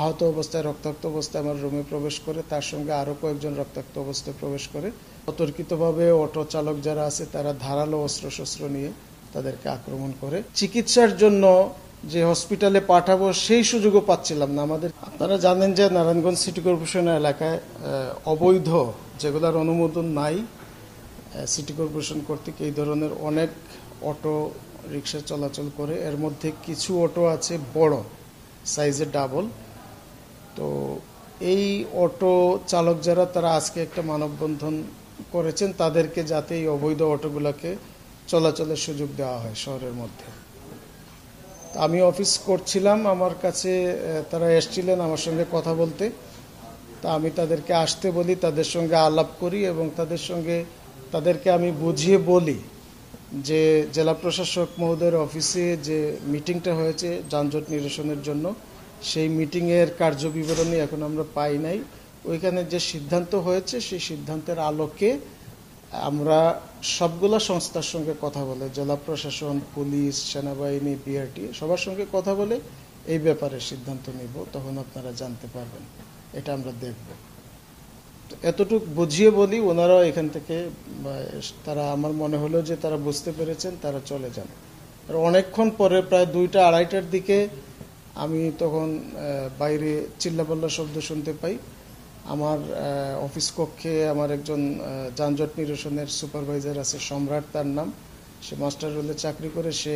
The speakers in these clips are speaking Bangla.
আহত অবস্থায় রক্তাক্ত অবস্থায় আমার রুমে প্রবেশ করে, তার সঙ্গে আরও কয়েকজন রক্তাক্ত অবস্থায় প্রবেশ করে। অতর্কিতভাবে অটো চালক যারা আছে তারা ধারালো অস্ত্রশস্ত্র নিয়ে তাদেরকে আক্রমণ করে। চিকিৎসার জন্য যে হসপিটালে পাঠাবো সেই সুযোগও পাচ্ছিলাম না। আপনারা জানেন যে নারায়ণগঞ্জ সিটি কর্পোরেশন এলাকায় অবৈধ, যেগুলোর অনুমোদন নাই সিটি কর্পোরেশন কর্তৃক, এই ধরনের অনেক অটো রিক্সা চলাচল করে। এর মধ্যে কিছু অটো আছে বড় সাইজের, ডাবল। তো এই অটো চালক যারা, তারা আজকে একটা মানববন্ধন করেছেন তাদেরকে যাতে এই অবৈধ অটোগুলোকে চলাচলের সুযোগ দেওয়া হয় শহরের মধ্যে। আমি অফিস করছিলাম, আমার কাছে তারা এসেছিলেন আমার সঙ্গে কথা বলতে। তা আমি তাদেরকে আসতে বলি, তাদের সঙ্গে আলাপ করি এবং তাদেরকে আমি বুঝিয়ে বলি যে জেলা প্রশাসক মহোদয়ের অফিসে যে মিটিংটা হয়েছে যানজট নিরসনের জন্য, সেই মিটিংয়ের কার্যবিবরণী এখন আমরা পাই নাই। ওইখানে যে সিদ্ধান্ত হয়েছে সেই সিদ্ধান্তের আলোকে আমরা সবগুলো সংস্থার সঙ্গে কথা বলে, জেলা প্রশাসন, পুলিশ, সেনাবাহিনী, বিআরটি, সবার সঙ্গে কথা বলে এই ব্যাপারে সিদ্ধান্ত নিব। তখন আপনারা জানতে পারবেন, এটা আমরা দেখব। এতটুকু বুঝিয়ে বলি, ওনারাও এখান থেকে তারা, আমার মনে হলো যে তারা বুঝতে পেরেছেন, তারা চলে যান। আর অনেকক্ষণ পরে প্রায় 2টা 2:30টার দিকে আমি তখন বাইরে চিল্লাপাল্লা শব্দ শুনতে পাই। আমার অফিস কক্ষে আমার একজন যানজট নিরসনের সুপারভাইজার আছে, সম্রাট তার নাম, সে মাস্টার রোলে চাকরি করে। সে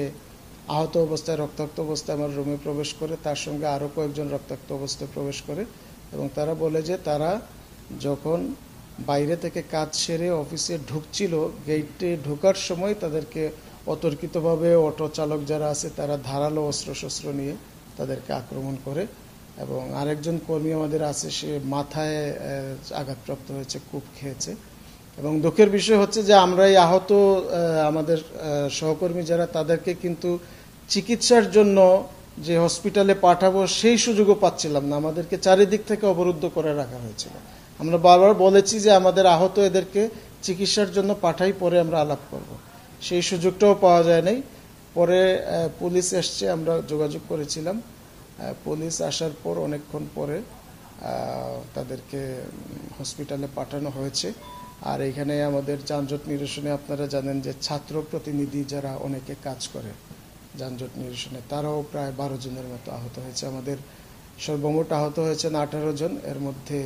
আহত অবস্থায় রক্তাক্ত অবস্থায় আমার রুমে প্রবেশ করে, তার সঙ্গে আরও কয়েকজন রক্তাক্ত অবস্থায় প্রবেশ করে এবং তারা বলে যে তারা যখন বাইরে থেকে কাজ সেরে অফিসে ঢুকছিল, গেটে ঢোকার সময় তাদেরকে অতর্কিতভাবে অটো চালক যারা আছে তারা ধারালো অস্ত্রশস্ত্র নিয়ে তাদেরকে আক্রমণ করে এবং আরেকজন কর্মী আমাদের আছে, সে মাথায় আঘাতপ্রাপ্ত হয়েছে, কূপ খেয়েছে। এবং দুঃখের বিষয় হচ্ছে যে আমরা এই আহত আমাদের সহকর্মী যারা, তাদেরকে কিন্তু চিকিৎসার জন্য যে হসপিটালে পাঠাবো সেই সুযোগও পাচ্ছিলাম না। আমাদেরকে চারিদিক থেকে অবরুদ্ধ করে রাখা হয়েছিল। আমরা বারবার বলেছি যে আমাদের আহত এদেরকে চিকিৎসার জন্য পাঠাই, পরে আমরা আলাপ করব। সেই সুযোগটাও পাওয়া যায় নাই। পরে পুলিশ এসছে, আমরা যোগাযোগ করেছিলাম। পুলিশ আসার পর অনেকক্ষণ পরে তাদেরকে হসপিটালে পাঠানো হয়েছে। আর এখানে আমাদের যানজট নিরসনে আপনারা জানেন যে ছাত্র প্রতিনিধি যারা অনেকে কাজ করে যানজট নিরসনে, তারাও প্রায় 12 জনের মতো আহত হয়েছে। আমাদের সর্বমোট আহত হয়েছেন 18 জন, এর মধ্যে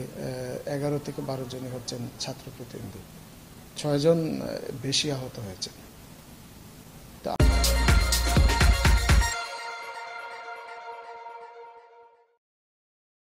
11 থেকে 12 জনই হচ্ছেন ছাত্র প্রতিনিধি, 6 জন বেশি আহত হয়েছে।